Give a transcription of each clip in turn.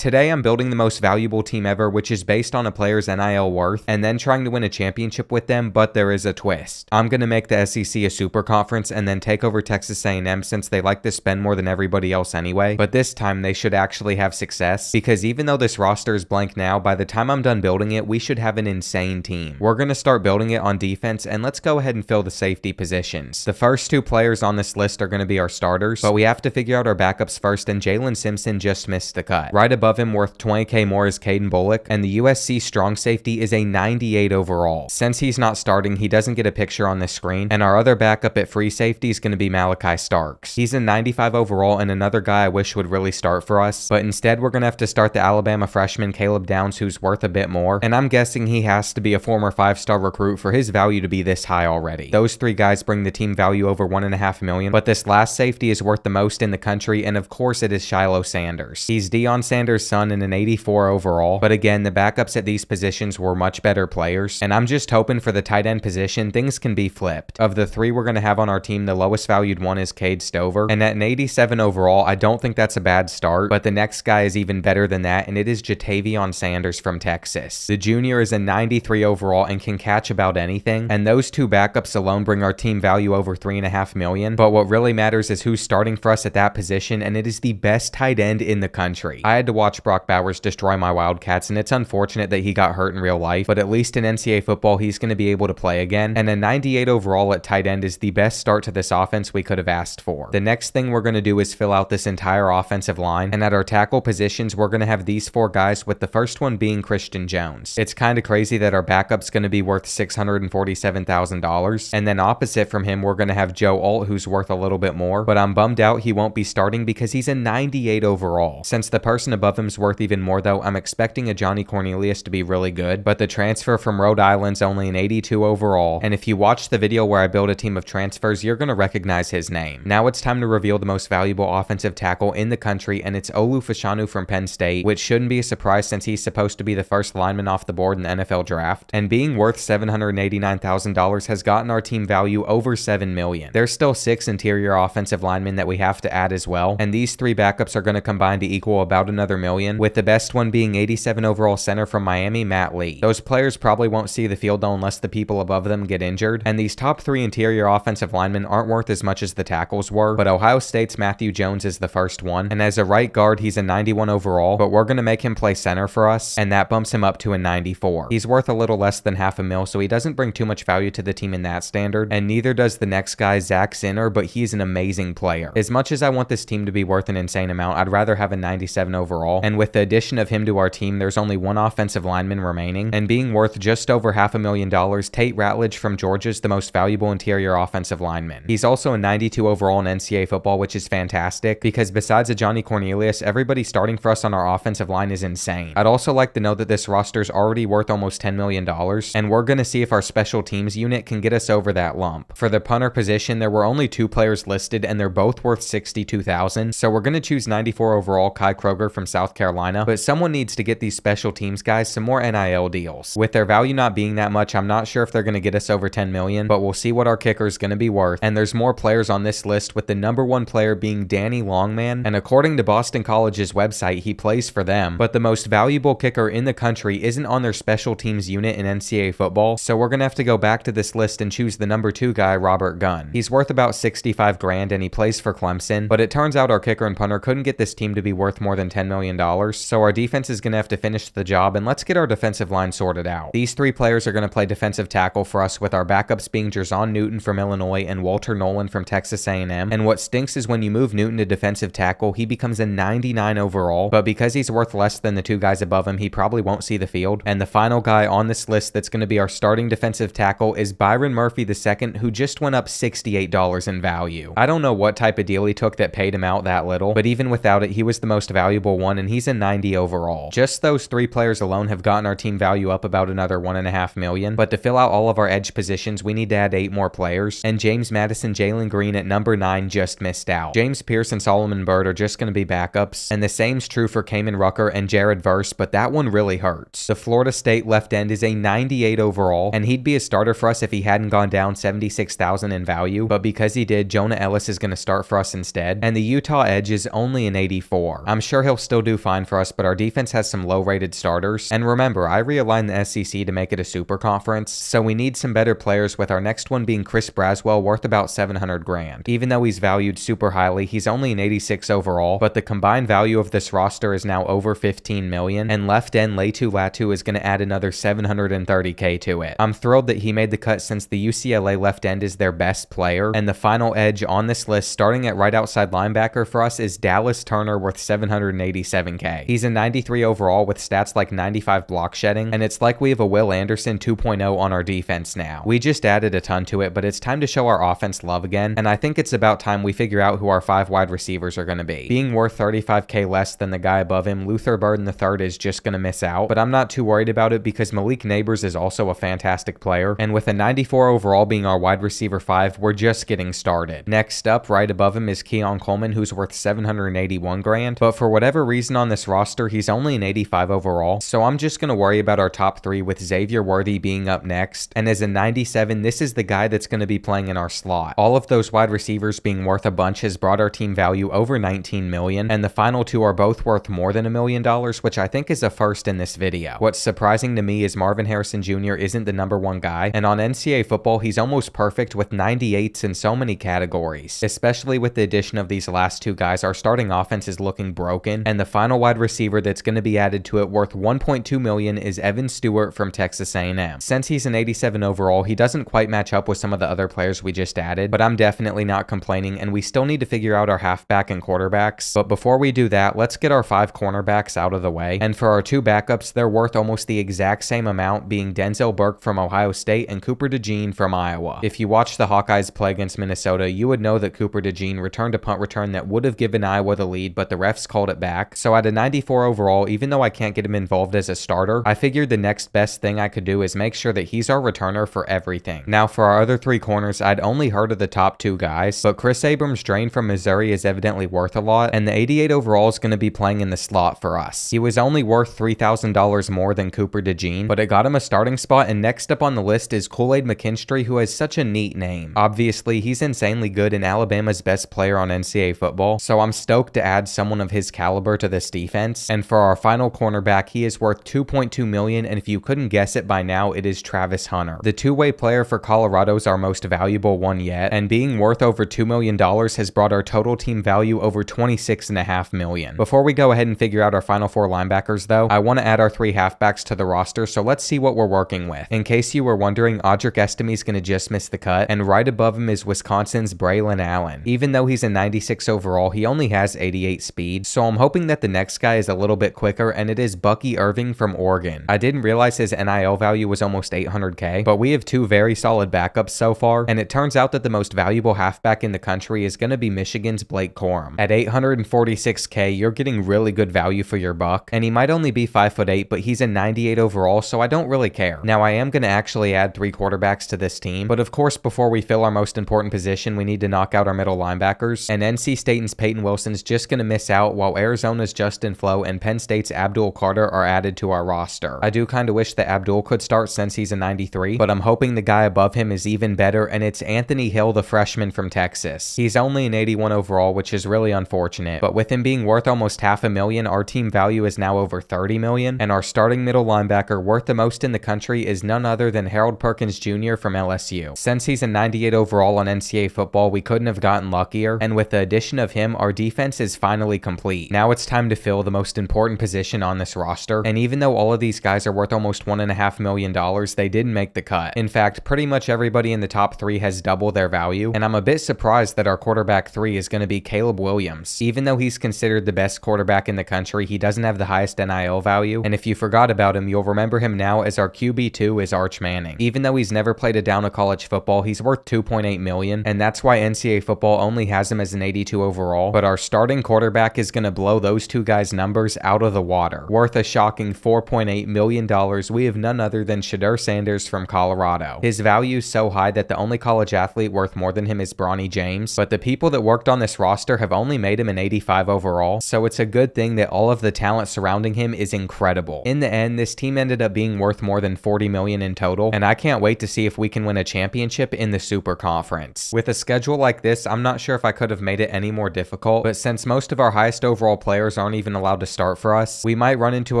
Today I'm building the most valuable team ever, which is based on a player's NIL worth, and then trying to win a championship with them, but there is a twist. I'm going to make the SEC a super conference and then take over Texas A&M since they like to spend more than everybody else anyway, but this time they should actually have success, because even though this roster is blank now, by the time I'm done building it, we should have an insane team. We're going to start building it on defense, and let's go ahead and fill the safety positions. The first two players on this list are going to be our starters, but we have to figure out our backups first, and Jalen Simpson just missed the cut. Right above him, worth $20K more, is Caden Bullock, and the USC strong safety is a 98 overall. Since he's not starting, he doesn't get a picture on this screen, and our other backup at free safety is going to be Malachi Starks. He's a 95 overall and another guy I wish would really start for us, but instead we're going to have to start the Alabama freshman Caleb Downs, who's worth a bit more, and I'm guessing he has to be a former 5-star recruit for his value to be this high already. Those three guys bring the team value over $1.5 million, but this last safety is worth the most in the country, and of course it is Shiloh Sanders. He's Deion Sanders' son and an 84 overall, but again, the backups at these positions were much better players, and I'm just hoping for the tight end position, things can be flipped. Of the three we're going to have on our team, the lowest valued one is Cade Stover, and at an 87 overall, I don't think that's a bad start, but the next guy is even better than that, and it is Jatavion Sanders from Texas. The junior is a 93 overall and can catch about anything, and those two backups alone bring our team value over $3.5 million, but what really matters is who's starting for us at that position, and it is the best tight end in the country. I had to watch Brock Bowers destroy my Wildcats, and it's unfortunate that he got hurt in real life, but at least in NCAA football he's going to be able to play again, and a 98 overall at tight end is the best start to this offense we could have asked for. The next thing we're going to do is fill out this entire offensive line, and at our tackle positions we're going to have these four guys, with the first one being Christian Jones. It's kind of crazy that our backup's going to be worth $647,000, and then opposite from him we're going to have Joe Alt, who's worth a little bit more, but I'm bummed out he won't be starting because he's a 98 overall. Since the person above him's worth even more though, I'm expecting a Johnny Cornelius to be really good, but the transfer from Rhode Island's only an 82 overall, and if you watch the video where I build a team of transfers, you're going to recognize his name. Now it's time to reveal the most valuable offensive tackle in the country, and it's Olu Fashanu from Penn State, which shouldn't be a surprise since he's supposed to be the first lineman off the board in the NFL draft, and being worth $789,000 has gotten our team value over $7 million. There's still 6 interior offensive linemen that we have to add as well, and these 3 backups are going to combine to equal about another million, with the best one being 87 overall center from Miami, Matt Lee. Those players probably won't see the field though unless the people above them get injured, and these top 3 interior offensive linemen aren't worth as much as the tackles were, but Ohio State's Matthew Jones is the first one, and as a right guard he's a 91 overall, but we're going to make him play center for us, and that bumps him up to a 94. He's worth a little less than $500,000, so he doesn't bring too much value to the team in that standard, and neither does the next guy, Zach Zinner, but he's an amazing player. As much as I want this team to be worth an insane amount, I'd rather have a 97 overall, and with the addition of him to our team, there's only one offensive lineman remaining, and being worth just over $500,000, Tate Ratledge from Georgia is the most valuable interior offensive lineman. He's also a 92 overall in NCAA football, which is fantastic, because besides a Johnny Cornelius, everybody starting for us on our offensive line is insane. I'd also like to know that this roster's already worth almost $10 million, and we're going to see if our special teams unit can get us over that lump. For the punter position, there were only 2 players listed, and they're both worth $62,000, so we're going to choose 94 overall Kai Kroger from South Carolina, but someone needs to get these special teams guys some more NIL deals. With their value not being that much, I'm not sure if they're going to get us over $10 million, but we'll see what our kicker is going to be worth, and there's more players on this list, with the number 1 player being Danny Longman, and according to Boston College's website, he plays for them, but the most valuable kicker in the country isn't on their special teams unit in NCAA football, so we're going to have to go back to this list and choose the number 2 guy, Robert Gunn. He's worth about $65,000 and he plays for Clemson, but it turns out our kicker and punter couldn't get this team to be worth more than $10 million, so our defense is going to have to finish the job, and let's get our defensive line sorted out. These 3 players are going to play defensive tackle for us, with our backups being Jerzon Newton from Illinois and Walter Nolan from Texas A&M, and what stinks is when you move Newton to defensive tackle, he becomes a 99 overall, but because he's worth less than the 2 guys above him, he probably won't see the field, and the final guy on this list that's going to be our starting defensive tackle is Byron Murphy II, who just went up $68 in value. I don't know what type of deal he took that paid him out that little, but even without it, he was the most valuable one, and he's a 90 overall. Just those 3 players alone have gotten our team value up about another $1.5 million, but to fill out all of our edge positions, we need to add 8 more players, and James Madison, Jalen Green at number 9 just missed out. James Pierce and Solomon Byrd are just going to be backups, and the same's true for Kamen Rucker and Jared Verse, but that one really hurts. The Florida State left end is a 98 overall, and he'd be a starter for us if he hadn't gone down $76,000 in value, but because he did, Jonah Ellis is going to start for us instead, and the Utah edge is only an 84. I'm sure he'll still do do fine for us, but our defense has some low-rated starters. And remember, I realigned the SEC to make it a super conference, so we need some better players, with our next one being Chris Braswell, worth about 700 grand. Even though he's valued super highly, he's only an 86 overall, but the combined value of this roster is now over 15 million, and left end Latu Latu is going to add another 730k to it. I'm thrilled that he made the cut, since the UCLA left end is their best player, and the final edge on this list, starting at right outside linebacker for us, is Dallas Turner, worth 787k. He's a 93 overall with stats like 95 block shedding, and it's like we have a Will Anderson 2.0 on our defense now. We just added a ton to it, but it's time to show our offense love again, and I think it's about time we figure out who our 5 wide receivers are going to be. Being worth 35k less than the guy above him, Luther Burden III is just going to miss out, but I'm not too worried about it because Malik Neighbors is also a fantastic player, and with a 94 overall being our wide receiver 5, we're just getting started. Next up, right above him, is Keon Coleman, who's worth 781 grand, but for whatever reason on this roster, he's only an 85 overall, so I'm just going to worry about our top 3, with Xavier Worthy being up next, and as a 97, this is the guy that's going to be playing in our slot. All of those wide receivers being worth a bunch has brought our team value over 19 million, and the final 2 are both worth more than $1 million, which I think is a first in this video. What's surprising to me is Marvin Harrison Jr. isn't the #1 guy, and on NCAA Football, he's almost perfect with 98s in so many categories. Especially with the addition of these last 2 guys, our starting offense is looking broken, and the final wide receiver that's going to be added to it worth 1.2 million is Evan Stewart from Texas A&M. Since he's an 87 overall, he doesn't quite match up with some of the other players we just added, but I'm definitely not complaining, and we still need to figure out our halfback and quarterbacks. But before we do that, let's get our 5 cornerbacks out of the way, and for our 2 backups, they're worth almost the exact same amount, being Denzel Burke from Ohio State and Cooper DeJean from Iowa. If you watch the Hawkeyes play against Minnesota, you would know that Cooper DeJean returned a punt return that would have given Iowa the lead, but the refs called it back. So at a 94 overall, even though I can't get him involved as a starter, I figured the next best thing I could do is make sure that he's our returner for everything. Now for our other 3 corners, I'd only heard of the top 2 guys, but Chris Abrams-Drain from Missouri is evidently worth a lot, and the 88 overall is going to be playing in the slot for us. He was only worth $3,000 more than Cooper DeJean, but it got him a starting spot, and next up on the list is Kool-Aid McKinstry, who has such a neat name. Obviously, he's insanely good and Alabama's best player on NCAA Football, so I'm stoked to add someone of his caliber to this defense. And for our final cornerback, he is worth 2.2 million, and if you couldn't guess it by now, it is Travis Hunter. The 2-way player for Colorado is our most valuable one yet, and being worth over $2 million has brought our total team value over 26.5 million. Before we go ahead and figure out our final 4 linebackers though, I want to add our 3 halfbacks to the roster, so let's see what we're working with. In case you were wondering, Audric Estime is going to just miss the cut, and right above him is Wisconsin's Braylon Allen. Even though he's a 96 overall, he only has 88 speed, so I'm hoping that the next guy is a little bit quicker, and it is Bucky Irving from Oregon. I didn't realize his NIL value was almost 800k, but we have 2 very solid backups so far, and it turns out that the most valuable halfback in the country is going to be Michigan's Blake Corum. At 846k, you're getting really good value for your buck, and he might only be 5'8", but he's a 98 overall, so I don't really care. Now I am going to actually add 3 quarterbacks to this team, but of course before we fill our most important position, we need to knock out our middle linebackers, and NC State's Peyton Wilson's just going to miss out, while Arizona's Justin Flo and Penn State's Abdul Carter are added to our roster. I do kind of wish that Abdul could start since he's a 93, but I'm hoping the guy above him is even better, and it's Anthony Hill, the freshman from Texas. He's only an 81 overall, which is really unfortunate, but with him being worth almost $500,000, our team value is now over 30 million, and our starting middle linebacker worth the most in the country is none other than Harold Perkins Jr. from LSU. Since he's a 98 overall on NCAA Football, we couldn't have gotten luckier, and with the addition of him, our defense is finally complete. Now it's time to fill the most important position on this roster, and even though all of these guys are worth almost $1.5 million, they didn't make the cut. In fact, pretty much everybody in the top 3 has double their value, and I'm a bit surprised that our quarterback 3 is going to be Caleb Williams. Even though he's considered the best quarterback in the country, he doesn't have the highest NIL value, and if you forgot about him, you'll remember him now as our QB2 is Arch Manning. Even though he's never played a down of college football, he's worth 2.8 million, and that's why NCAA Football only has him as an 82 overall, but our starting quarterback is going to blow those 2 guys' numbers out of the water. Worth a shocking $4.8 million, we have none other than Shadur Sanders from Colorado. His value is so high that the only college athlete worth more than him is Bronny James, but the people that worked on this roster have only made him an 85 overall, so it's a good thing that all of the talent surrounding him is incredible. In the end, this team ended up being worth more than 40 million in total, and I can't wait to see if we can win a championship in the Super Conference. With a schedule like this, I'm not sure if I could have made it any more difficult, but since most of our highest overall players aren't even allowed to start for us, we might run into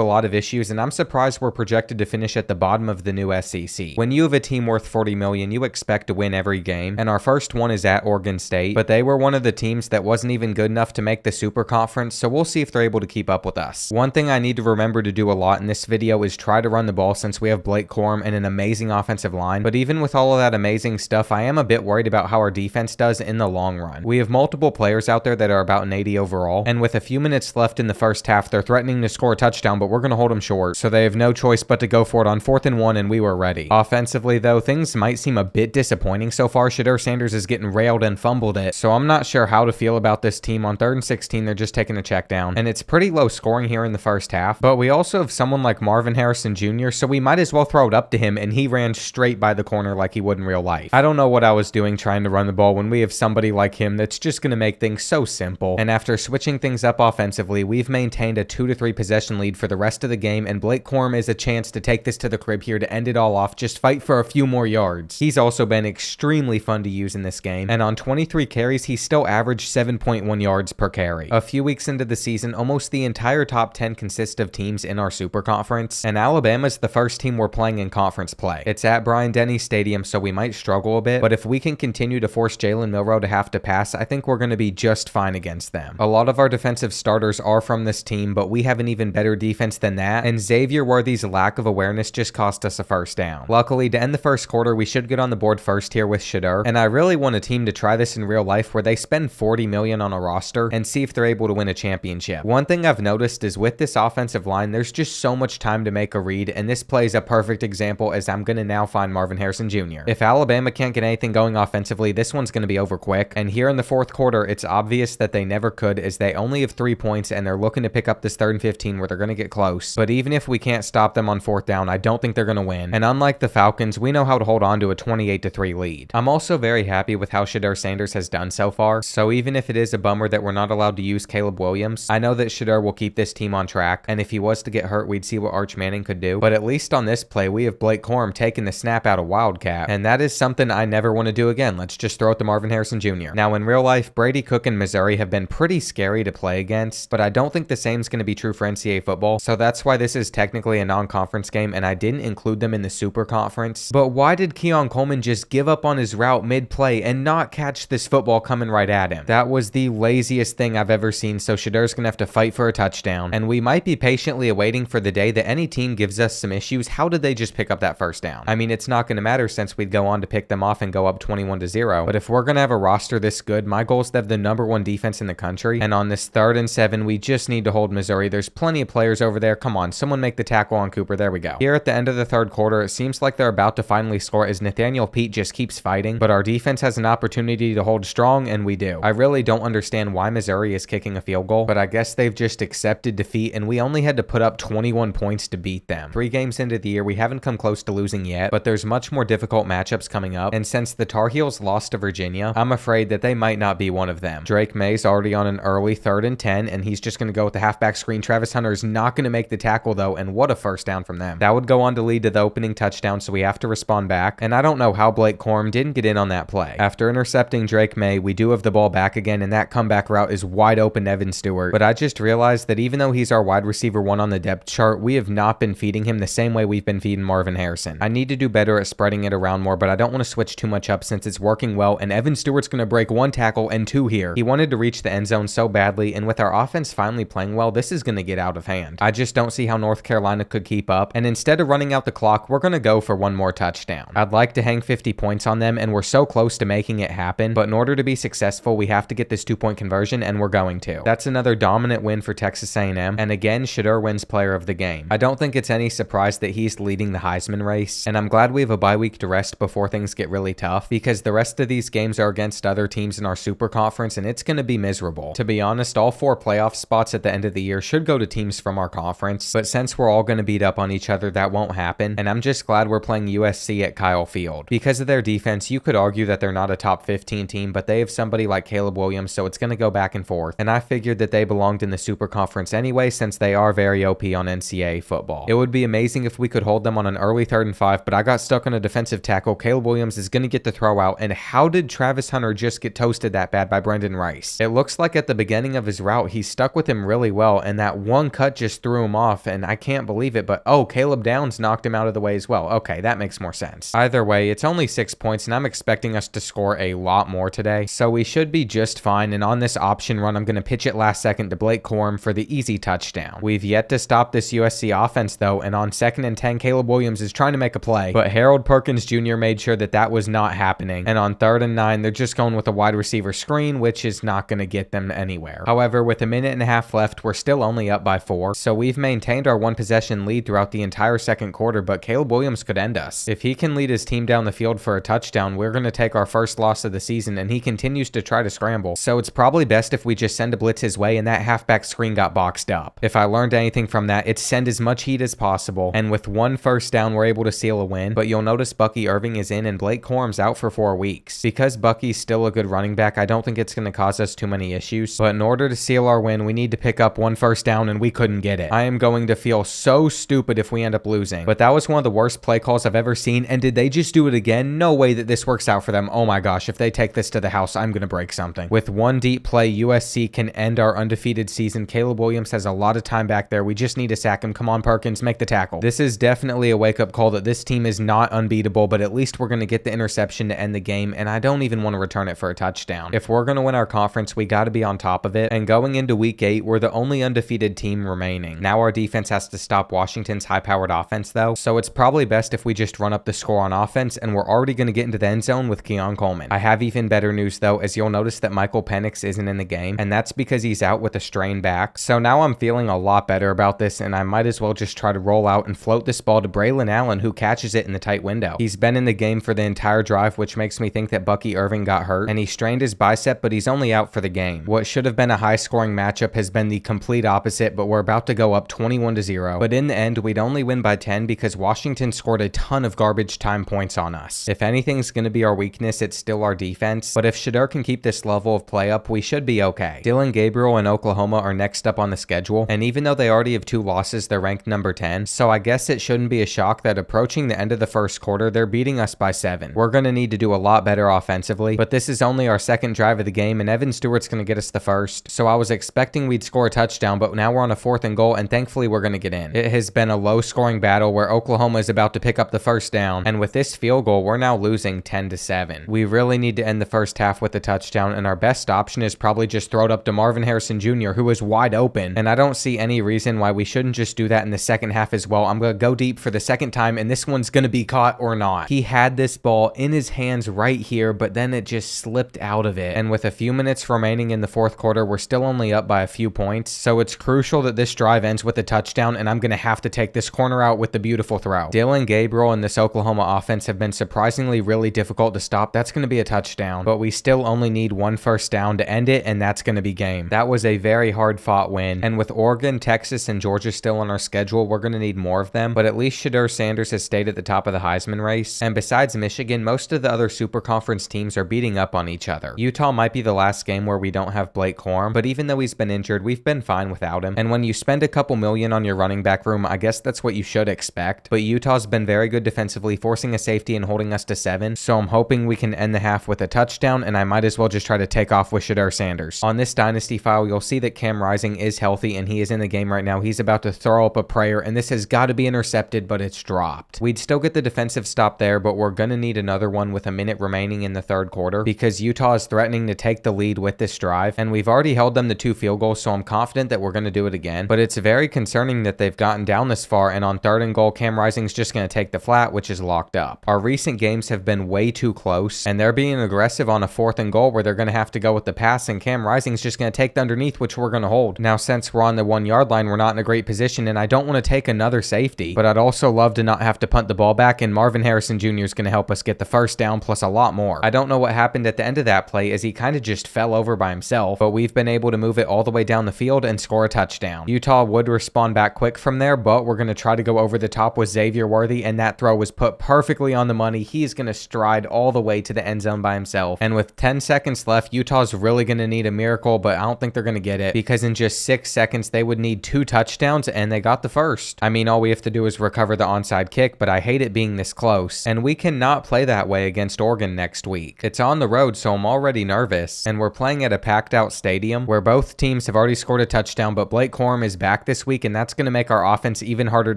a lot of issues, and I'm surprised we're projected to finish at the bottom of the new SEC. When you have a team worth $40 million, you expect to win every game, and our first one is at Oregon State, but they were one of the teams that wasn't even good enough to make the Super Conference, so we'll see if they're able to keep up with us. One thing I need to remember to do a lot in this video is try to run the ball, since we have Blake Corum and an amazing offensive line, but even with all of that amazing stuff, I am a bit worried about how our defense does in the long run. We have multiple players out there that are about an 80 overall, and with a few minutes left in the first half, they're threatening to score a touchdown, but we're going to hold them short, so they have no choice but to go for it on 4th and 1, and we were ready. Offensively, though, things might seem a bit disappointing so far. Shedeur Sanders is getting railed and fumbled it, so I'm not sure how to feel about this team. On 3rd and 16, they're just taking a check down, and it's pretty low scoring here in the first half, but we also have someone like Marvin Harrison Jr., so we might as well throw it up to him, and he ran straight by the corner like he would in real life. I don't know what I was doing trying to run the ball when we have somebody like him that's just going to make things so simple, and after switching things up offensively, we've maintained a 2 to 3 possession lead for the rest of the game, and Blake Corum is a chance to take this to the crib here to end it all off, just fight for a few more yards. He's also been extremely fun to use in this game, and on 23 carries, he still averaged 7.1 yards per carry. A few weeks into the season, almost the entire top 10 consists of teams in our Super Conference, and Alabama's the first team we're playing in conference play. It's at Bryant-Denny Stadium, so we might struggle a bit, but if we can continue to force Jalen Milroe to have to pass, I think we're going to be just fine against them. A lot of our defensive starters are from this team, but we have an even better defense than that, and Xavier Worthy's lack of awareness just cost us a first down. Luckily, to end the first quarter, we should get on the board first here with Shedeur, and I really want a team to try this in real life where they spend $40 million on a roster and see if they're able to win a championship. One thing I've noticed is with this offensive line, there's just so much time to make a read, and this play is a perfect example, as I'm going to now find Marvin Harrison Jr. If Alabama can't get anything going offensively, this one's going to be over quick, and here in the fourth quarter, it's obvious that they never could, as they only have 3 points, and they're looking to pick up this 3rd and 15 where they're going to get close. But even if we can't stop them on 4th down, I don't think they're going to win, and unlike the Falcons, we know how to hold on to a 28-3 lead. I'm also very happy with how Shedeur Sanders has done so far, so even if it is a bummer that we're not allowed to use Caleb Williams, I know that Shedeur will keep this team on track, and if he was to get hurt, we'd see what Arch Manning could do. But at least on this play, we have Blake Corum taking the snap out of Wildcat, and that is something I never want to do again. Let's just throw it to Marvin Harrison Jr. Now, in real life, Brady Cook and Missouri have been pretty scary to play against, but I don't think the same is going to be true for NCAA football, so that's why this is technically a non-conference game, and I didn't include them in the Super Conference. But why did Keon Coleman just give up on his route mid-play and not catch this football coming right at him? That was the laziest thing I've ever seen, so Shedeur's going to have to fight for a touchdown, and we might be patiently awaiting for the day that any team gives us some issues. How did they just pick up that first down? I mean, it's not going to matter since we'd go on to pick them off and go up 21-0, but if we're going to have a roster this good, my goal is to have the #1 defense in the country, and on this 3rd and 7, we just need to hold Missouri. There's plenty of players over there. Come on, someone make the tackle on Cooper. There we go. Here at the end of the 3rd quarter, it seems like they're about to finally score as Nathaniel Pete just keeps fighting, but our defense has an opportunity to hold strong, and we do. I really don't understand why Missouri is kicking a field goal, but I guess they've just accepted defeat, and we only had to put up 21 points to beat them. 3 games into the year, we haven't come close to losing yet, but there's much more difficult matchups coming up, and since the Tar Heels lost to Virginia, I'm afraid that they might not be one of them. Drake May's already on an early 3rd and 10, and he's just going to go with the halfback screen. Travis Hunter's not going to make the tackle though, and what a first down from them. That would go on to lead to the opening touchdown, so we have to respond back, and I don't know how Blake Corum didn't get in on that play. After intercepting Drake May, we do have the ball back again, and that comeback route is wide open to Evan Stewart, but I just realized that even though he's our wide receiver 1 on the depth chart, we have not been feeding him the same way we've been feeding Marvin Harrison. I need to do better at spreading it around more, but I don't want to switch too much up since it's working well, and Evan Stewart's going to break 1 tackle and 2 here. He wanted to reach the end zone so badly, and with our offense finally playing well, this is going to get out of hand. I just don't see how North Carolina could keep up, and instead of running out the clock, we're going to go for 1 more touchdown. I'd like to hang 50 points on them, and we're so close to making it happen, but in order to be successful, we have to get this 2-point conversion, and we're going to. That's another dominant win for Texas A&M, and again, Shedeur wins player of the game. I don't think it's any surprise that he's leading the Heisman race, and I'm glad we have a bye week to rest before things get really tough, because the rest of these games are against other teams in our Super Conference, and it's going to be miserable. To be honest, all 4 playoff spots at the end of the year should go to teams from our conference, but since we're all going to beat up on each other, that won't happen, and I'm just glad we're playing USC at Kyle Field. Because of their defense, you could argue that they're not a top 15 team, but they have somebody like Caleb Williams, so it's going to go back and forth, and I figured that they belonged in the Super Conference anyway since they are very OP on NCAA football. It would be amazing if we could hold them on an early 3rd and 5, but I got stuck on a defensive tackle. Caleb Williams is going to get the throw out, and how did Travis Hunter just get toasted that bad by Brendan Rice? It looks like at the beginning of his route, he stuck stuck with him really well, and that one cut just threw him off, and I can't believe it, but oh, Caleb Downs knocked him out of the way as well. Okay, that makes more sense. Either way, it's only 6 points, and I'm expecting us to score a lot more today, so we should be just fine. And on this option run, I'm going to pitch it last second to Blake Corum for the easy touchdown. We've yet to stop this USC offense though, and on 2nd and 10, Caleb Williams is trying to make a play, but Harold Perkins Jr. made sure that that was not happening. And on 3rd and 9, they're just going with a wide receiver screen, which is not going to get them anywhere. However, with a minute and a half left, we're still only up by 4, so we've maintained our 1 possession lead throughout the entire 2nd quarter, but Caleb Williams could end us. If he can lead his team down the field for a touchdown, we're going to take our first loss of the season, and he continues to try to scramble. So it's probably best if we just send a blitz his way, and that halfback screen got boxed up. If I learned anything from that, it's send as much heat as possible, and with 1 first down, we're able to seal a win. But you'll notice Bucky Irving is in and Blake Corum's out for 4 weeks. Because Bucky's still a good running back, I don't think it's going to cause us too many issues, but in order to seal our win, we need to pick up 1 first down, and we couldn't get it. I am going to feel so stupid if we end up losing, but that was one of the worst play calls I've ever seen. And did they just do it again? No way that this works out for them. Oh my gosh, if they take this to the house, I'm going to break something. With 1 deep play, USC can end our undefeated season. Caleb Williams has a lot of time back there. We just need to sack him. Come on, Perkins, make the tackle. This is definitely a wake-up call that this team is not unbeatable, but at least we're going to get the interception to end the game, and I don't even want to return it for a touchdown. If we're going to win our conference, we got to be on top of it, and going into week 8, we're the only undefeated team remaining. Now our defense has to stop Washington's high-powered offense, though, so it's probably best if we just run up the score on offense, and we're already going to get into the end zone with Keon Coleman. I have even better news, though, as you'll notice that Michael Penix isn't in the game, and that's because he's out with a strained back. So now I'm feeling a lot better about this, and I might as well just try to roll out and float this ball to Braylon Allen, who catches it in the tight window. He's been in the game for the entire drive, which makes me think that Bucky Irving got hurt, and he strained his bicep, but he's only out for the game. What should have been a high-scoring matchup has been the complete opposite, but we're about to go up 21-0. But in the end, we'd only win by 10 because Washington scored a ton of garbage time points on us. If anything's going to be our weakness, it's still our defense, but if Shedeur can keep this level of play up, we should be okay. Dylan Gabriel and Oklahoma are next up on the schedule, and even though they already have 2 losses, they're ranked number 10, so I guess it shouldn't be a shock that approaching the end of the first quarter, they're beating us by 7. We're going to need to do a lot better offensively, but this is only our 2nd drive of the game, and Evan Stewart's going to get us the first, so I was expecting we'd score a touchdown, but now we're on a 4th and goal, and thankfully we're going to get in. It has been a low-scoring battle where Oklahoma is about to pick up the first down, and with this field goal, we're now losing 10-7. We really need to end the first half with a touchdown, and our best option is probably just throw it up to Marvin Harrison Jr., who is wide open, and I don't see any reason why we shouldn't just do that in the second half as well. I'm going to go deep for the 2nd time, and this one's going to be caught or not. He had this ball in his hands right here, but then it just slipped out of it, and with a few minutes remaining in the 4th quarter, we're still only up by a few points, so it's crucial that this drive ends with a touchdown, and I'm going to have to take this corner out with the beautiful throw. Dylan Gabriel and this Oklahoma offense have been surprisingly really difficult to stop. That's going to be a touchdown, but we still only need 1 first down to end it, and that's going to be game. That was a very hard-fought win, and with Oregon, Texas, and Georgia still on our schedule, we're going to need more of them, but at least Shedeur Sanders has stayed at the top of the Heisman race, and besides Michigan, most of the other Super Conference teams are beating up on each other. Utah might be the last game where we don't have Blake Corum, but even though he's been injured, we've been fine without him, and when you spend a couple million on your running back room, I guess that's what you should expect, but Utah's been very good defensively, forcing a safety and holding us to 7, so I'm hoping we can end the half with a touchdown, and I might as well just try to take off with Shedeur Sanders. On this Dynasty file, you'll see that Cam Rising is healthy, and he is in the game right now. He's about to throw up a prayer, and this has got to be intercepted, but it's dropped. We'd still get the defensive stop there, but we're going to need another one with a minute remaining in the 3rd quarter, because Utah is threatening to take the lead with this drive, and we've already held them to 2 field goals, so I'm confident that we're going to do it again, but it's very concerning that they've gotten down this far, and on 3rd and goal, Cam Rising's just going to take the flat, which is locked up. Our recent games have been way too close, and they're being aggressive on a 4th and goal where they're going to have to go with the pass, and Cam Rising's just going to take the underneath, which we're going to hold. Now, since we're on the 1-yard line, we're not in a great position, and I don't want to take another safety, but I'd also love to not have to punt the ball back, and Marvin Harrison Jr. is going to help us get the first down plus a lot more. I don't know what happened at the end of that play as he kind of just fell over by himself, but we've been able to move it all the way down the field and score a touchdown. Utah would respond back quick from there, but we're going to try to go over the top with Xavier Worthy, and that throw was put perfectly on the money. He's going to stride all the way to the end zone by himself, and with 10 seconds left, Utah's really going to need a miracle, but I don't think they're going to get it, because in just 6 seconds, they would need 2 touchdowns, and they got the first. I mean, all we have to do is recover the onside kick, but I hate it being this close, and we cannot play that way against Oregon next week. It's on the road, so I'm already nervous, and we're playing at a packed out stadium where both teams teams have already scored a touchdown, but Blake Corum is back this week, and that's going to make our offense even harder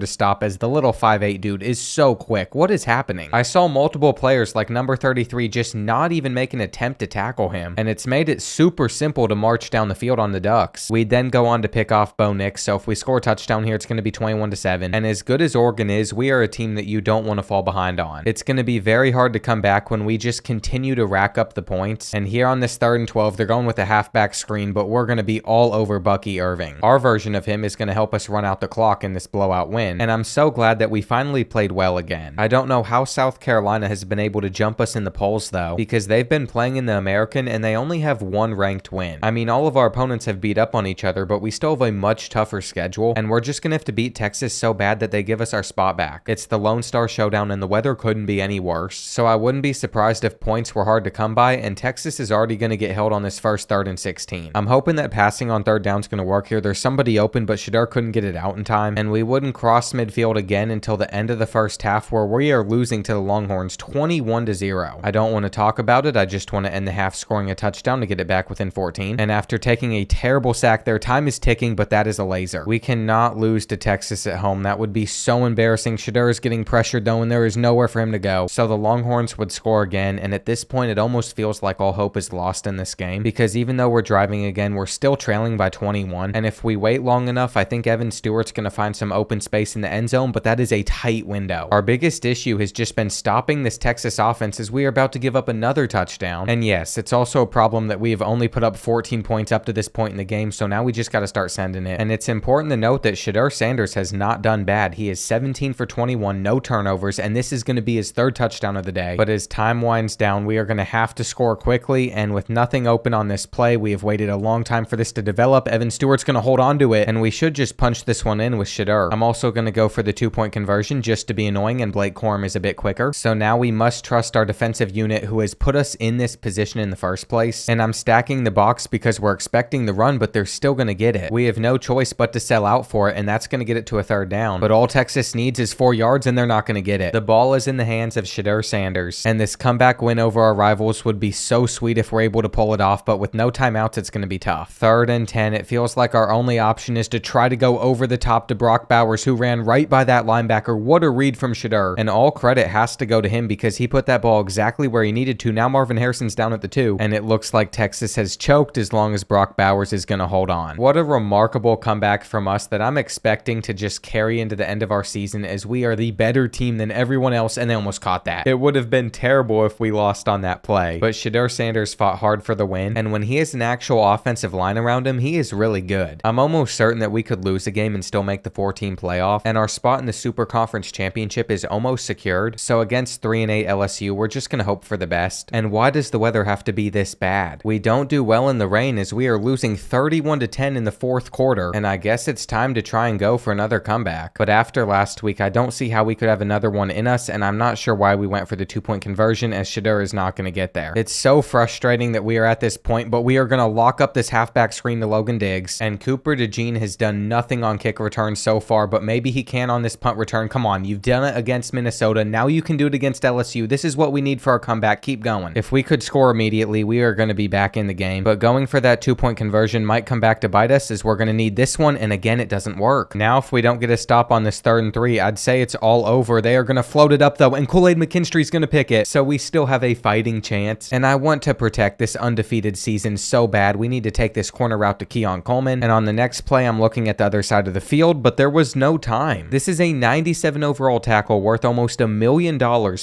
to stop as the little 5'8" dude is so quick. What is happening? I saw multiple players like number 33 just not even make an attempt to tackle him, and it's made it super simple to march down the field on the Ducks. We then go on to pick off Bo Nix, so if we score a touchdown here, it's going to be 21-7, and as good as Oregon is, we are a team that you don't want to fall behind on. It's going to be very hard to come back when we just continue to rack up the points, and here on this 3rd and 12, they're going with a halfback screen, but we're going to be all over Bucky Irving. Our version of him is going to help us run out the clock in this blowout win, and I'm so glad that we finally played well again. I don't know how South Carolina has been able to jump us in the polls though, because they've been playing in the American and they only have one ranked win. I mean, all of our opponents have beat up on each other, but we still have a much tougher schedule, and we're just going to have to beat Texas so bad that they give us our spot back. It's the Lone Star Showdown, and the weather couldn't be any worse, so I wouldn't be surprised if points were hard to come by, and Texas is already going to get held on this first 3rd and 16. I'm hoping that passing on 3rd down is going to work here. There's somebody open, but Shedeur couldn't get it out in time, and we wouldn't cross midfield again until the end of the first half, where we are losing to the Longhorns 21-0. I don't want to talk about it. I just want to end the half scoring a touchdown to get it back within 14, and after taking a terrible sack there, time is ticking, but that is a laser. We cannot lose to Texas at home. That would be so embarrassing. Shedeur is getting pressured though, and there is nowhere for him to go, so the Longhorns would score again, and at this point it almost feels like all hope is lost in this game, because even though we're driving again, we're still trailing by 21, and if we wait long enough, I think Evan Stewart's going to find some open space in the end zone, but that is a tight window. Our biggest issue has just been stopping this Texas offense, as we are about to give up another touchdown, and yes, it's also a problem that we have only put up 14 points up to this point in the game, so now we just got to start sending it, and it's important to note that Shedeur Sanders has not done bad. He is 17 for 21, no turnovers, and this is going to be his 3rd touchdown of the day, but as time winds down, we are going to have to score quickly, and with nothing open on this play, we have waited a long time for this to develop. Evan Stewart's going to hold on to it, and we should just punch this one in with Shedeur. I'm also going to go for the 2-point conversion just to be annoying, and Blake Corum is a bit quicker, so now we must trust our defensive unit who has put us in this position in the first place, and I'm stacking the box because we're expecting the run, but they're still going to get it. We have no choice but to sell out for it, and that's going to get it to a 3rd down, but all Texas needs is 4 yards, and they're not going to get it. The ball is in the hands of Shedeur Sanders, and this comeback win over our rivals would be so sweet if we're able to pull it off, but with no timeouts, it's going to be tough. 3rd and 10, it feels like our only option is to try to go over the top to Brock Bowers, who ran right by that linebacker. What a read from Shedeur, and all credit has to go to him because he put that ball exactly where he needed to. Now Marvin Harrison's down at the 2, and it looks like Texas has choked as long as Brock Bowers is going to hold on. What a remarkable comeback from us that I'm expecting to just carry into the end of our season, as we are the better team than everyone else, and they almost caught that. It would have been terrible if we lost on that play, but Shedeur Sanders fought hard for the win, and when he has an actual offensive line around him, he is really good. I'm almost certain that we could lose a game and still make the 4-team playoff, and our spot in the Super Conference Championship is almost secured, so against 3-8 LSU, we're just going to hope for the best. And why does the weather have to be this bad? We don't do well in the rain, as we are losing 31-10 in the 4th quarter, and I guess it's time to try and go for another comeback. But after last week, I don't see how we could have another one in us, and I'm not sure why we went for the 2-point conversion, as Shedeur is not going to get there. It's so frustrating that we are at this point, but we are going to lock up this halfback screen to Logan Diggs, and Cooper DeJean has done nothing on kick returns so far, but maybe he can on this punt return. Come on, you've done it against Minnesota, now you can do it against LSU. This is what we need for our comeback. Keep going. If we could score immediately, we are going to be back in the game, but going for that 2-point conversion might come back to bite us, as we're going to need this one, and again, it doesn't work. Now, if we don't get a stop on this 3rd and 3, I'd say it's all over. They are going to float it up though, and Kool-Aid McKinstry's going to pick it, so we still have a fighting chance, and I want to protect this undefeated season so bad. We need to take this corner route to Keon Coleman, and on the next play, I'm looking at the other side of the field, but there was no time. This is a 97 overall tackle worth almost $1 million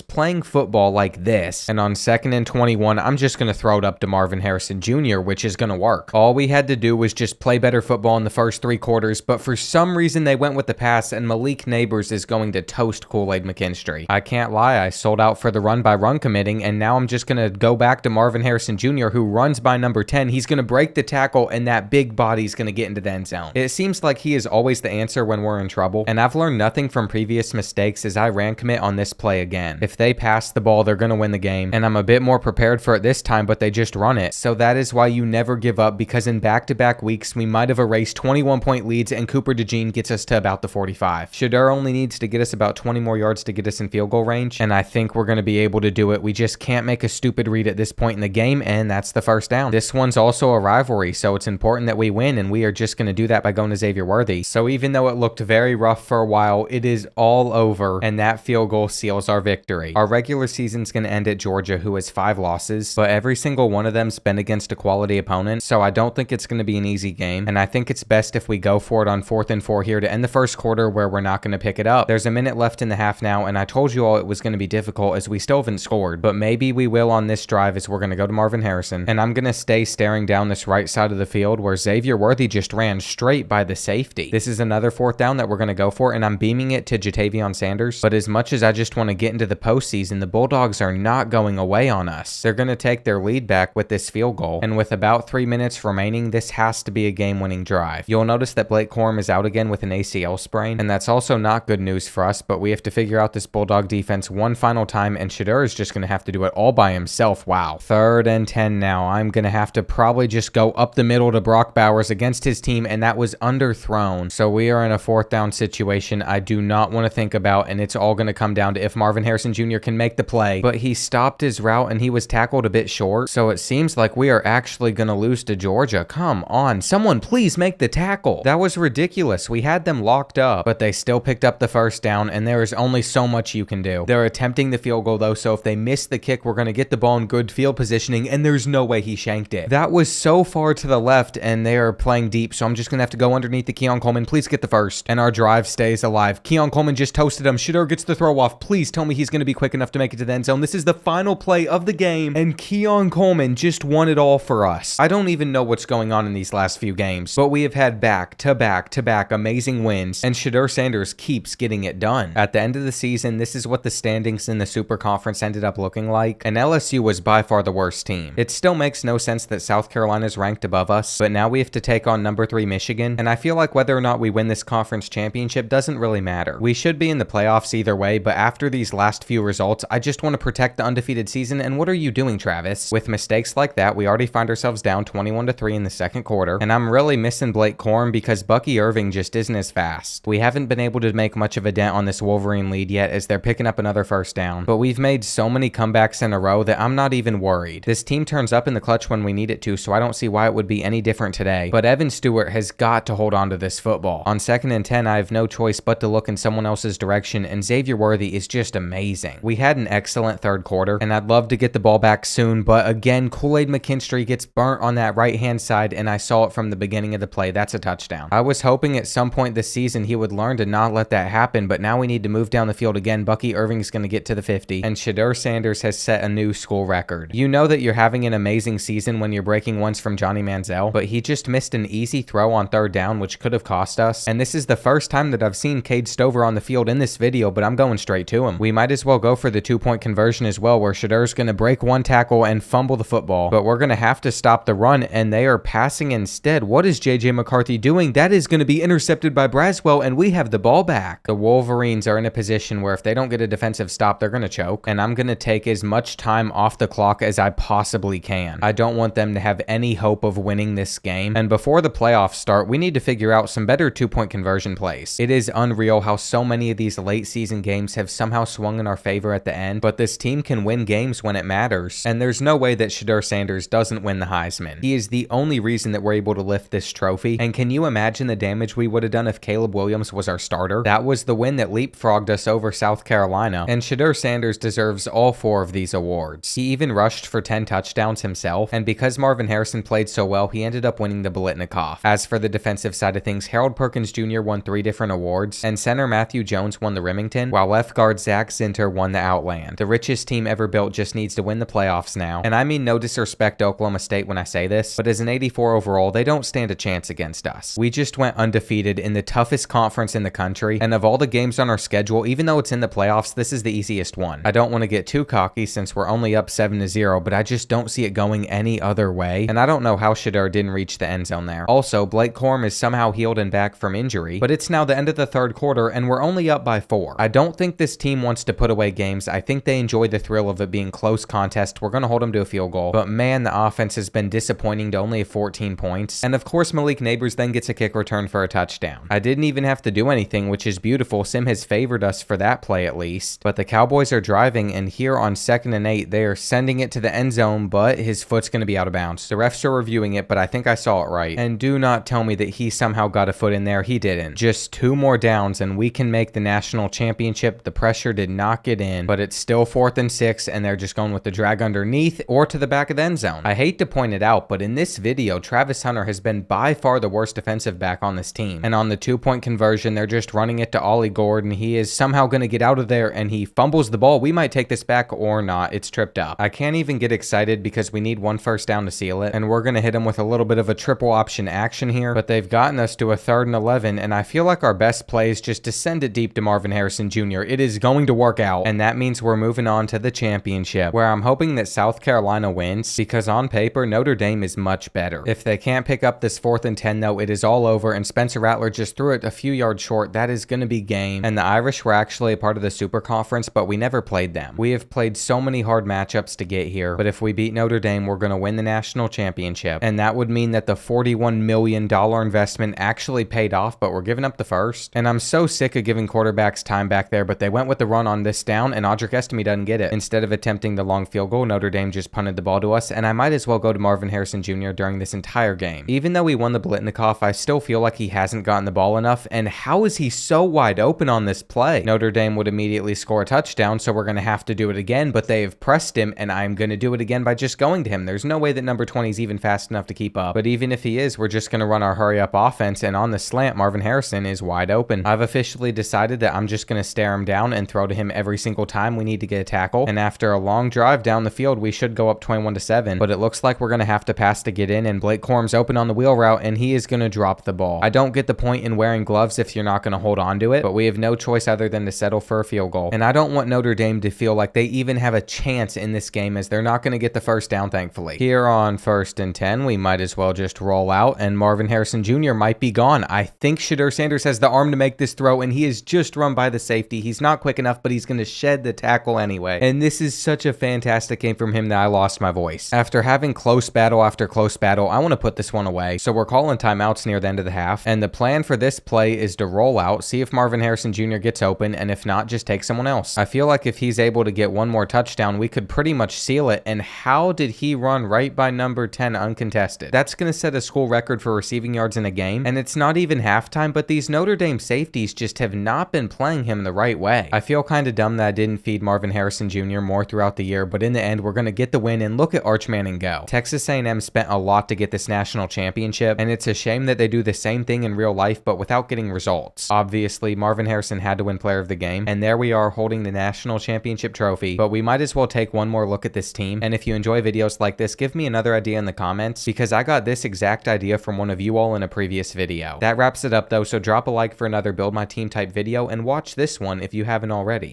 playing football like this, and on 2nd and 21, I'm just going to throw it up to Marvin Harrison Jr., which is going to work. All we had to do was just play better football in the first 3 quarters, but for some reason they went with the pass, and Malik Neighbors is going to toast Kool-Aid McKinstry. I can't lie, I sold out for the run by run committing, and now I'm just going to go back to Marvin Harrison Jr., who runs by number 10. He's going to break the tackle, and that big body's going to get into the end zone. It seems like he is always the answer when we're in trouble, and I've learned nothing from previous mistakes as I ran commit on this play again. If they pass the ball, they're going to win the game, and I'm a bit more prepared for it this time, but they just run it. So that is why you never give up, because in back-to-back weeks, we might have erased 21-point leads, and Cooper DeJean gets us to about the 45. Shedeur only needs to get us about 20 more yards to get us in field goal range, and I think we're going to be able to do it. We just can't make a stupid read at this point in the game, and that's the first down. This one's also a rivalry, so it's important that we win, and we are just going to do that by going to Xavier Worthy. So even though it looked very rough for a while, it is all over, and that field goal seals our victory. Our regular season's going to end at Georgia, who has 5 losses, but every single one of them's been against a quality opponent, so I don't think it's going to be an easy game, and I think it's best if we go for it on 4th and 4 here to end the first quarter where we're not going to pick it up. There's a minute left in the half now, and I told you all it was going to be difficult as we still haven't scored, but maybe we will on this drive as we're going to go to Marvin Harrison, and I'm going to stay staring down this right side of the field where Xavier Worthy just ran straight by the safety. This is another 4th down that we're going to go for, and I'm beaming it to Jatavion Sanders, but as much as I just want to get into the postseason, the Bulldogs are not going away on us. They're going to take their lead back with this field goal, and with about 3 minutes remaining, this has to be a game-winning drive. You'll notice that Blake Corum is out again with an ACL sprain, and that's also not good news for us, but we have to figure out this Bulldog defense one final time, and Shedeur is just going to have to do it all by himself. Wow. 3rd and 10 now. I'm going to have to probably just go up the middle to Brock Bowers against his team, and that was underthrown. So we are in a 4th down situation I do not want to think about, and it's all going to come down to if Marvin Harrison Jr. can make the play, but he stopped his route and he was tackled a bit short, so it seems like we are actually going to lose to Georgia. Come on, someone please make the tackle. That was ridiculous. We had them locked up, but they still picked up the 1st down, and there is only so much you can do. They're attempting the field goal though, so if they miss the kick, we're going to get the ball in good field positioning, and there's no way he shanked it. That was so far to the left, and they are playing deep, so I'm just going to have to go underneath the Keon Coleman. Please get the 1st, and our drive stays alive. Keon Coleman just toasted him. Shedeur gets the throw off. Please tell me he's going to be quick enough to make it to the end zone. This is the final play of the game, and Keon Coleman just won it all for us. I don't even know what's going on in these last few games, but we have had back-to-back amazing wins, and Shedeur Sanders keeps getting it done. At the end of the season, this is what the standings in the Super Conference ended up looking like, and LSU was by far the worst team. It still makes no sense that South Carolina is ranked above us, but now we have to take on number 3 Michigan, and I feel like whether or not we win this conference championship doesn't really matter. We should be in the playoffs either way, but after these last few results, I just want to protect the undefeated season, and what are you doing, Travis? With mistakes like that, we already find ourselves down 21-3 in the second quarter, and I'm really missing Blake Corum because Bucky Irving just isn't as fast. We haven't been able to make much of a dent on this Wolverine lead yet as they're picking up another 1st down, but we've made so many comebacks in a row that I'm not even worried. This team turns up in the clutch when we need it to, so I don't see why it would be any different today, but Evan Stewart has got to hold on to this football. On 2nd and 10, I have no choice but to look in someone else's direction, and Xavier Worthy is just amazing. We had an excellent 3rd quarter, and I'd love to get the ball back soon, but again, Kool-Aid McKinstry gets burnt on that right-hand side, and I saw it from the beginning of the play. That's a touchdown. I was hoping at some point this season he would learn to not let that happen, but now we need to move down the field again. Bucky Irving's going to get to the 50, and Shedeur Sanders has set a new school record. You know that you're having an amazing season when you're breaking ones from Johnny Manziel, but he just missed an easy throw on 3rd down, which could have cost us, and this is the first time that I've seen Cade Stover on the field in this video, but I'm going straight to him. We might as well go for the 2-point conversion as well, where Shedeur's going to break one tackle and fumble the football, but we're going to have to stop the run, and they are passing instead. What is JJ McCarthy doing? That is going to be intercepted by Braswell, and we have the ball back. The Wolverines are in a position where if they don't get a defensive stop, they're going to choke, and I'm going to take as much time off the clock as I possibly can. I don't want them to have any hope of winning this game, and before the playoffs start, we need to figure out some better 2-point conversion plays. It is unreal how so many of these late season games have somehow swung in our favor at the end, but this team can win games when it matters, and there's no way that Shedeur Sanders doesn't win the Heisman. He is the only reason that we're able to lift this trophy, and can you imagine the damage we would have done if Caleb Williams was our starter? That was the win that leapfrogged us over South Carolina, and Shedeur Sanders deserves all 4 of these awards. He even rushed for 10 touchdowns himself, and because Marvin Harrison played so well, he ended up winning the Biletnikoff. As for the defensive side of things, Harold Perkins Jr. won 3 different awards, and center Matthew Jones won the Remington, while left guard Zach Zinter won the Outland. The richest team ever built just needs to win the playoffs now, and I mean no disrespect to Oklahoma State when I say this, but as an 84 overall, they don't stand a chance against us. We just went undefeated in the toughest conference in the country, and of all the games on our schedule, even though it's in the playoffs, this is the easiest one. I don't want to get too cocky since we're only up 7-0, but I just don't see it going any other way, and I don't know how Shedeur didn't reach the end zone there. Also, Blake Corum is somehow healed and back from injury, but it's now the end of the 3rd quarter, and we're only up by 4. I don't think this team wants to put away games. I think they enjoy the thrill of it being close contest. We're going to hold them to a field goal, but man, the offense has been disappointing to only have 14 points, and of course Malik Neighbors then gets a kick return for a touchdown. I didn't even have to do anything, which is beautiful. Sim has favored us for that play at least, but the Cowboys are driving, and here on 2nd and 8, they are sending it to the end zone, but his foot's going to be out of bounds. The refs are reviewing it, but I think I saw it right. And do not tell me that he somehow got a foot in there. He didn't. Just 2 more downs and we can make the national championship. The pressure did not get in, but it's still 4th and 6, and they're just going with the drag underneath or to the back of the end zone. I hate to point it out, but in this video, Travis Hunter has been by far the worst defensive back on this team. And on the 2-point conversion, they're just running it to Ollie Gordon. He is somehow going to get out of there, and he fumbles the ball. We might take this back or not. It's tripped up. I can't even get excited because we need 1 first down to seal it, and we're going to hit him with a little bit of a triple option action here, but they've gotten us to a 3rd and 11, and I feel like our best play is just to send it deep to Marvin Harrison Jr. It is going to work out, and that means we're moving on to the championship, where I'm hoping that South Carolina wins, because on paper, Notre Dame is much better. If they can't pick up this 4th and 10, though, it is all over, and Spencer Rattler just threw it a few yards short. That is going to be game, and the Irish were actually a part of the Super Conference, but we never played them. We have played so many hard matchups to get here, but if we beat Notre Dame, we're going to win the national championship, and that would mean that the $41 million investment actually paid off, but we're giving up the first, and I'm so sick of giving quarterbacks time back there, but they went with the run on this down, and Audric Estime doesn't get it. Instead of attempting the long field goal, Notre Dame just punted the ball to us, and I might as well go to Marvin Harrison Jr. during this entire game. Even though we won the Blitnikoff, I still feel like he hasn't gotten the ball enough, and how is he so wide open on this play? Notre Dame would immediately score a touchdown, so we're going to have to do it again, but they have pressed him, and I'm going to do it again by just going to him. There's no way that number 20 is even fast enough to keep up, but even if he is, we're just going to run our hurry up offense, and on the slant, Marvin Harrison is wide open. I've officially decided that I'm just going to stare him down and throw to him every single time we need to get a tackle, and after a long drive down the field, we should go up 21-7, but it looks like we're going to have to pass to get in, and Blake Corum's open on the wheel route, and he is going to drop the ball. I don't get the point in wearing gloves if you're not going to hold on to it, but we have no choice other than to settle for a field goal, and I don't want Notre Dame to feel like they even have a chance in this game, as they're not going to get the first down, thankfully. Here on 1st and 10, we might as well just roll out, and Marvin Harrison Jr. might be gone. I think Shedeur Sanders has the arm to make this throw, and he is just run by the safety. He's not quick enough, but he's going to shed the tackle anyway, and this is such a fantastic game from him that I lost my voice. After having close battle after close battle, I want to put this one away, so we're calling timeouts near the end of the half, and the plan for this play is to roll out, see if Marvin Harrison Jr. gets open, and if not, just take someone else. I feel like if he's able to get 1 more touchdown, we could pretty much seal it, and how did he run right by number 10 uncontested? That's going to set a school record for receiving yards in a game, and it's not even halftime, but these Notre Dame safeties just have not been playing him the right way. I feel kind of dumb that I didn't feed Marvin Harrison Jr. more throughout the year, but in the end, we're going to get the win, and look at Arch Manning go. Texas A&M spent a lot to get this national championship, and it's a shame that they do the same thing in real life, but without getting results. Obviously, Marvin Harrison had to win player of the game, and there we are holding the national championship trophy, but we might as well take one more look at this team, and if you enjoy videos like this, give me another idea in the comments, because I got this exact idea from one of you all in a previous video. That wraps it up though, so drop a like for another Build My Team type video, and watch this one if you haven't already.